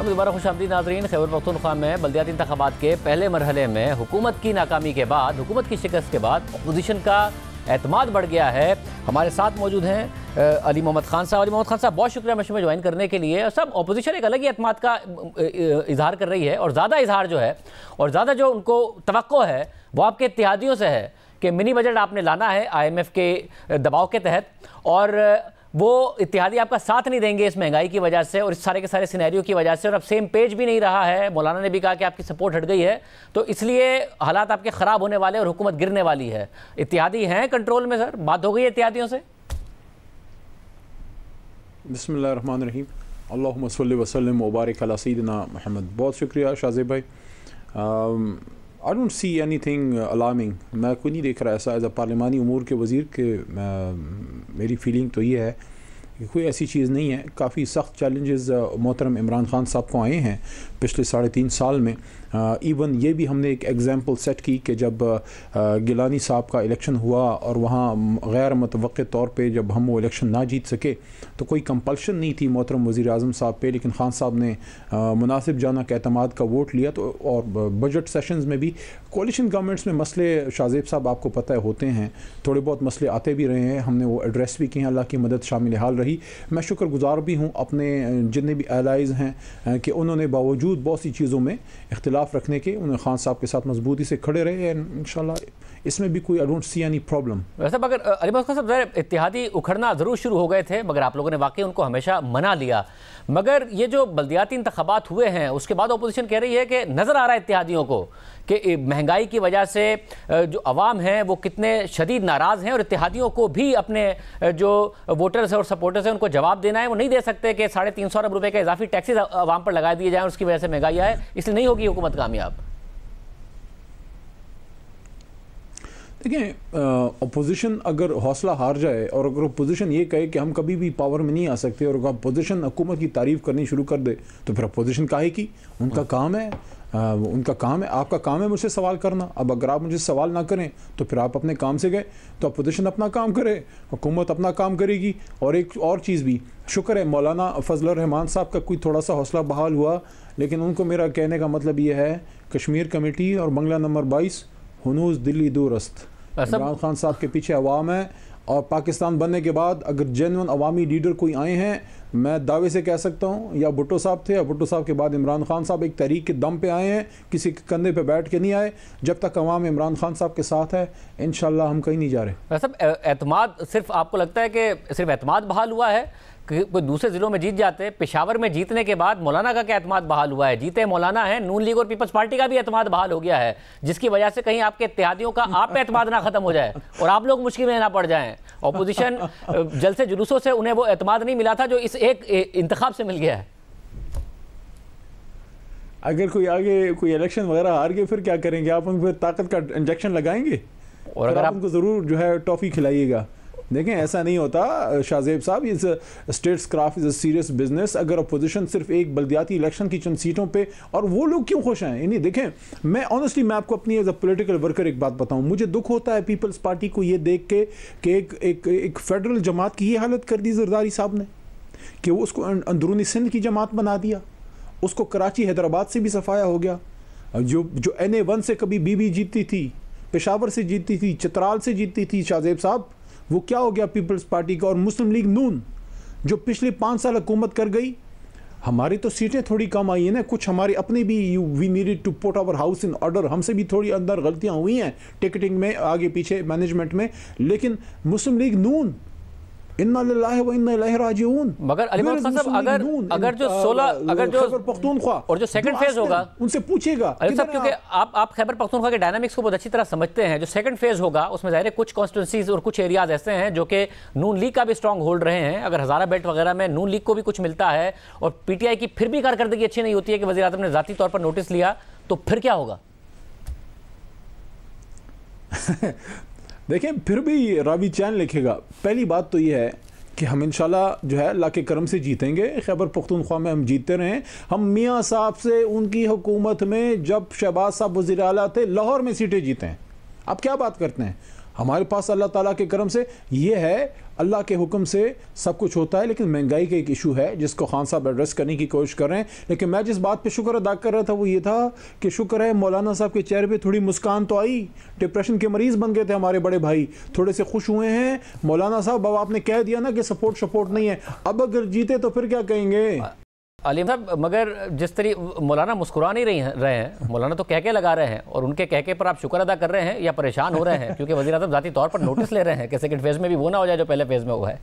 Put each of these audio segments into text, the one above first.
मोहतरम दोबारा खुशामदीद नाज़रीन। खैबर पख्तूनख्वा में बल्दियाती इंतखाबात के पहले मरहले में हुकूमत की नाकामी के बाद, हुकूमत की शिकस्त के बाद अपोजिशन का एतमाद बढ़ गया है। हमारे साथ मौजूद हैं अली मोहम्मद खान साहब। अली मोहम्मद खान साहब, बहुत शुक्रिया मशरूम में ज्वाइन करने के लिए। सब अपोजिशन एक अलग ही एतमाद का इजहार कर रही है और ज़्यादा इजहार जो है और ज़्यादा जो उनको तवक्को है वो आपके इत्तेहादियों से है कि मिनी बजट आपने लाना है IMF के दबाव के तहत, और वो इत्तेहादी आपका साथ नहीं देंगे इस महंगाई की वजह से और इस सारे के सारे सिनेरियो की वजह से, और अब सेम पेज भी नहीं रहा है। मौलाना ने भी कहा कि आपकी सपोर्ट हट गई है, तो इसलिए हालात आपके ख़राब होने वाले और हुकूमत गिरने वाली है। इत्तेहादी हैं कंट्रोल में? सर, बात हो गई है इत्तेहादियों से? बिस्मिल्लाहिर्रहमानिर्रहीम, अल्लाहुम्मा सल्लि व सल्लिम व बारिक अला सय्यिदिना मुहम्मद। बहुत शुक्रिया शाज़ेब भाई। I don't see anything alarming. मैं कोई नहीं देख रहा ऐसा एज अ पार्लिमानी उमूर के वज़ीर के। मेरी फीलिंग तो ये है कि कोई ऐसी चीज़ नहीं है। काफ़ी सख्त चैलेंजेस मोहतरम इमरान खान साहब को आए हैं पिछले 3.5 साल में। इवन ये भी हमने एक एग्ज़ाम्पल सेट की कि जब गिलानी साहब का इलेक्शन हुआ और वहाँ गैर मुतवक्कित तौर पे जब हम वो इलेक्शन ना जीत सके तो कोई कंपल्शन नहीं थी मोहतरम वज़ीर आज़म साहब पे, लेकिन खान साहब ने मुनासिब जाना के एतमाद का वोट लिया। तो और बजट सेशंस में भी कोalition गवर्नमेंट्स में मसले शाज़ेब साहब आपको पता है होते हैं, थोड़े बहुत मसले आते भी रहे हैं, हमने वो एड्रेस भी किए हैं। अल्लाह की मदद शामिल हाल रही। मैं शुक्रगुजार भी हूँ अपने जितने भी एलाइज़ हैं कि उन्होंने बावजूद बहुत सी चीज़ों में इख्तिलाफ रखने के उन्हें खान साहब के साथ मजबूती से खड़े रहे हैं। इंशाल्लाह इसमें भी कोई I don't see any problem. वैसे मगर अली मोहम्मद साहब, इत्तेहादी उखड़ना ज़रूर शुरू हो गए थे, मगर आप लोगों ने वाकई उनको हमेशा मना लिया। मगर ये जो बल्दियाती इंतखाबात हुए हैं उसके बाद अपोजिशन कह रही है कि नज़र आ रहा है इत्तेहादियों को कि महंगाई की वजह से जो अवाम हैं वो कितने शदीद नाराज़ हैं, और इत्तेहादियों को भी अपने जो वोटर्स हैं और सपोर्टर्स हैं उनको जवाब देना है। वो नहीं दे सकते कि 350 अरब रुपये के इजाफी टैक्सेस अवाम पर लगा दिए जाएँ और उसकी वजह से महंगाई आए, इसलिए नहीं होगी हुकूमत कामयाब। देखें, अपोजिशन अगर हौसला हार जाए और अगर अपोजिशन ये कहे कि हम कभी भी पावर में नहीं आ सकते और अगर अपोजिशन हुकूमत की तारीफ़ करनी शुरू कर दे तो फिर अपोजिशन काहे की? उनका काम है, उनका काम है। आपका काम है मुझसे सवाल करना। अब अगर आप मुझे सवाल ना करें तो फिर आप अपने काम से गए, तो अपोजिशन अपना काम करे, हुकूमत अपना काम करेगी। और एक और चीज़ भी, शुक्र है मौलाना फजलुर रहमान साहब का कोई थोड़ा सा हौसला बहाल हुआ, लेकिन उनको मेरा कहने का मतलब ये है कश्मीर कमेटी और बंगला नंबर 22 हुनूस दिल्ली दूरस्त। इमरान खान साहब के पीछे अवाम है, और पाकिस्तान बनने के बाद अगर जेन्युइन अवामी लीडर कोई आए हैं, मैं दावे से कह सकता हूँ या भुट्टो साहब थे या भुट्टो साहब के बाद इमरान खान साहब एक तहरीक के दम पे आए हैं, किसी के कंधे पे बैठ के नहीं आए। जब तक अवाम इमरान खान साहब के साथ है इंशाल्लाह हम कहीं नहीं जा रहे। सब एतमाद सिर्फ आपको लगता है कि सिर्फ एतमाद बहाल हुआ है? कोई दूसरे ज़िलों में जीत जाते, पेशावर में जीतने के बाद मौलाना का क्या एतमाद बहाल हुआ है? जीते मौलाना है, नून लीग और पीपल्स पार्टी का भी एतमाद बहाल हो गया है, जिसकी वजह से कहीं आपके इत्तेहादियों का आप पे एतमाद ना ख़त्म हो जाए और आप लोग मुश्किल में ना पड़ जाएं। अपोजिशन जलसे जुलूसों से उन्हें वो एतमाद नहीं मिला था जो इस एक इंतखाब से मिल गया है। अगर कोई आगे कोई इलेक्शन वगैरह हार गए फिर क्या करेंगे? आप उनको फिर ताकत का इंजेक्शन लगाएंगे और अगर आप उनको ज़रूर जो है टॉफ़ी खिलाइएगा। देखें, ऐसा नहीं होता शाहजेब साहब, इस states craft is a serious business. अगर अपोजिशन सिर्फ एक बल्दियाती इलेक्शन की चंद सीटों पे, और वो लोग क्यों खुश हैं? यानी देखें, मैं ऑनेस्टली मैं आपको अपनी एज अ पॉलिटिकल वर्कर एक बात बताऊं, मुझे दुख होता है पीपल्स पार्टी को ये देख के कि एक फेडरल जमात की ये हालत कर दी जरदारी साहब ने कि वो उसको अंदरूनी सिंध की जमात बना दिया, उसको कराची हैदराबाद से भी सफाया हो गया। जो NA1 से कभी बीबी जीतती थी, पेशावर से जीतती थी, चित्राल से जीतती थी शाहजेब साहब, वो क्या हो गया पीपल्स पार्टी का? और मुस्लिम लीग नून जो पिछले 5 साल हुकूमत कर गई, हमारी तो सीटें थोड़ी कम आई हैं ना, कुछ हमारे अपने भी we needed to put our house in order, हमसे भी थोड़ी अंदर गलतियां हुई हैं टिकटिंग में, आगे पीछे मैनेजमेंट में, लेकिन मुस्लिम लीग नून इन्ना लिल्लाहि व इन्ना इलैहि राजिऊन। मगर अली मोहम्मद साहब, अगर जो 16 अगर जो खैबर पख्तूनख्वा और जो सेकंड फेज होगा, उनसे पूछेगा अली साहब, क्योंकि आप खैबर पख्तूनख्वा के डायनामिक्स को बहुत अच्छी तरह समझते हैं। जो सेकंड फेज होगा उसमें ज़ाहिर है कुछ कॉन्स्टिट्यूंसीज और कुछ एरियाज ऐसे हैं जो कि नून लीग का भी स्ट्रॉन्ग होल्ड रहे हैं। अगर हज़ारा बेल्ट वगैरह में नून लीग को भी कुछ मिलता है और PTI की फिर भी कारकर्दगी अच्छी नहीं होती है कि वज़ीर आज़म ने ज़ाती तौर पर नोटिस लिया, तो फिर क्या होगा? देखें, फिर भी रावी चैन लिखेगा। पहली बात तो यह है कि हम इंशाल्लाह जो है अल्लाह के करम से जीतेंगे। खैबर पख्तूनख्वा में हम जीतते रहे। हम मियाँ साहब से उनकी हुकूमत में जब शहबाज साहब वज़ीर आला थे लाहौर में सीटें जीते हैं। आप क्या बात करते हैं? हमारे पास अल्लाह ताला के करम से ये है, अल्लाह के हुक्म से सब कुछ होता है, लेकिन महंगाई का एक इशू है जिसको खान साहब एड्रेस करने की कोशिश कर रहे हैं। लेकिन मैं जिस बात पे शुक्र अदा कर रहा था वो ये था कि शुक्र है मौलाना साहब के चेहरे पे थोड़ी मुस्कान तो आई। डिप्रेशन के मरीज बन गए थे हमारे बड़े भाई, थोड़े से खुश हुए हैं। मौलाना साहब अब आपने कह दिया ना कि सपोर्ट नहीं है, अब अगर जीते तो फिर क्या कहेंगे अलीम साहब? मगर जिस तरीके मौलाना मुस्कुरा नहीं रहे हैं, मौलाना तो कह के लगा रहे हैं, और उनके कहके पर आप शुक्र अदा कर रहे हैं या परेशान हो रहे हैं क्योंकि वज़ीर आज़म ज़ाती तौर पर नोटिस ले रहे हैं कि सेकंड फेज़ में भी वो ना हो जाए जो पहले फेज़ में हुआ है?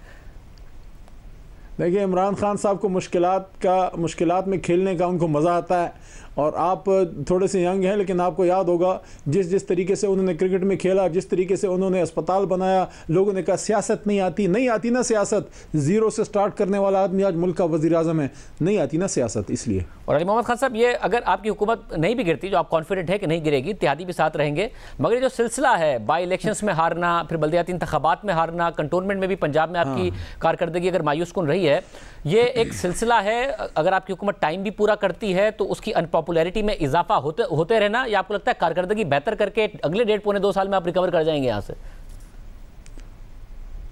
देखिए, इमरान खान साहब को मुश्किलात में खेलने का उनको मज़ा आता है, और आप थोड़े से यंग हैं, लेकिन आपको याद होगा जिस तरीके से उन्होंने क्रिकेट में खेला, जिस तरीके से उन्होंने अस्पताल बनाया, लोगों ने कहा सियासत नहीं आती ना सियासत। ज़ीरो से स्टार्ट करने वाला आदमी आज मुल्क का वज़ीर आज़म है, नहीं आती ना सियासत। इसलिए और अली मोहम्मद खान साहब, ये अगर आपकी हुकूमत नहीं भी गिरती, जो आप कॉन्फिडेंट है कि नहीं गिरेगी, इत्तेहादी भी साथ रहेंगे, मगर ये जो सिलसिला है बाई इलेक्शंस में हारना, फिर बल्दियाती इंतखाबात में हारना, कंटोनमेंट में भी पंजाब में आपकी कारकर्दगी अगर मायूस कुन रही है, ये एक सिलसिला है। अगर आपकी हुकूमत टाइम भी पूरा करती है तो उसकी अनपॉपुलैरिटी में इजाफा होते रहना, या आपको लगता है कारकर्दगी बेहतर करके अगले 1.5-2 साल में आप रिकवर कर जाएंगे यहाँ से?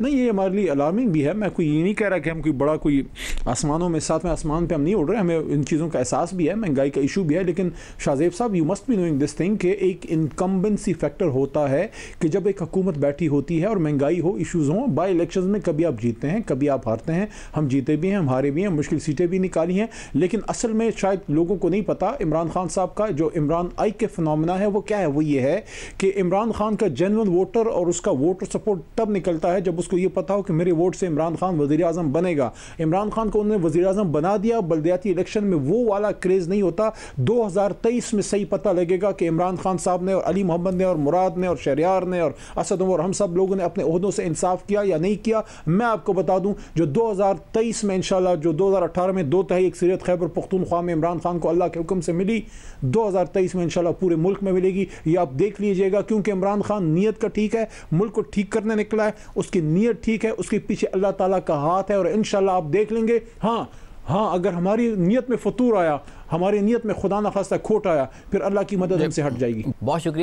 नहीं, ये हमारे लिए अलार्मिंग भी है। मैं कोई ये नहीं कह रहा कि हम कोई आसमानों में, साथ में आसमान पे हम नहीं उड़ रहे, हमें इन चीज़ों का एहसास भी है, महंगाई का इशू भी है। लेकिन शाहजेब साहब, you must be knowing this thing कि एक इनकम्बेंसी फैक्टर होता है कि जब एक हुकूमत बैठी होती है और महंगाई हो, इशूज़ हों, बाई इलेक्शन में कभी आप जीतते हैं, कभी आप हारते हैं। हम जीते भी हैं, हम हारे भी हैं, मुश्किल सीटें भी निकाली हैं। लेकिन असल में शायद लोगों को नहीं पता इमरान खान साहब का जो इमरान आई के फिनोमेना है वो क्या है। वो ये है कि इमरान खान का जेन्युइन वोटर और उसका वोटर सपोर्ट तब निकलता है जब उसको ये पता हो कि मेरे वोट से इमरान खान वज़ीर आज़म बनेगा। इमरान खान को उन्होंने वज़ीर आज़म बना दिया, बल्दियाती इलेक्शन में वो वाला क्रेज़ नहीं होता। 2023 में सही पता लगेगा कि इमरान खान साहब ने और अली मोहम्मद ने और मुराद ने और शहरियार ने और असद उमर, हम सब लोगों ने अपने ओहदों से इंसाफ किया या नहीं किया। मैं आपको बता दूं, जो 2023 में इंशाल्लाह, जो 2018 में 2/3 अक्सरियत खैबर पख्तूनख्वा में इमरान खान को अल्लाह के हुक्म से मिली, 2023 में इंशाल्लाह पूरे मुल्क में मिलेगी। ये आप देख लीजिएगा, क्योंकि इमरान खान नीयत का ठीक है, मुल्क को ठीक करने निकला है, उसकी नीयत ठीक है, उसके पीछे अल्लाह ताला का हाथ है। और इंशाल्लाह आप देख लेंगे। हाँ, अगर हमारी नीयत में फतूर आया, हमारी नीयत में खुदा न खास्ता खोट आया, फिर अल्लाह की मदद हमसे हट जाएगी। बहुत शुक्रिया।